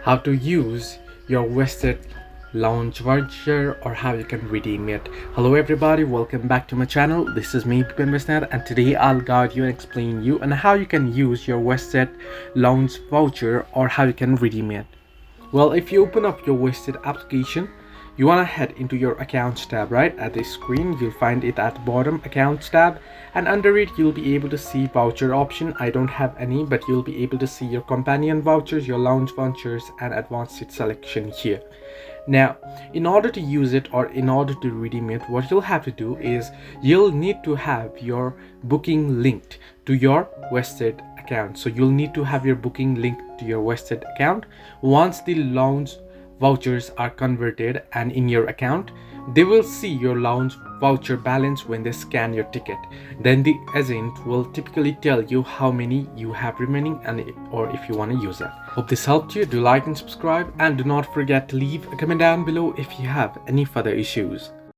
how to use your Westjet Lounge Voucher or how you can redeem it. Hello everybody, welcome back to my channel. This is me, Westjet, and today I'll guide you and explain you on how you can use your Westjet Lounge Voucher or how you can redeem it. Well, if you open up your Westjet application, you want to head into your accounts tab. Right at the screen you'll find it at the bottom, accounts tab, and under it you'll be able to see voucher option. I don't have any, but you'll be able to see your companion vouchers, your lounge vouchers, and advanced seat selection here. Now, in order to use it or in order to redeem it, what you'll have to do is you'll need to have your booking linked to your Westjet account. So you'll need to have your booking linked to your Westjet account. Once the lounge vouchers are converted and in your account, they will see your lounge voucher balance when they scan your ticket. Then the agent will typically tell you how many you have remaining or if you want to use it. Hope this helped you. Do like and subscribe, and do not forget to leave a comment down below if you have any further issues.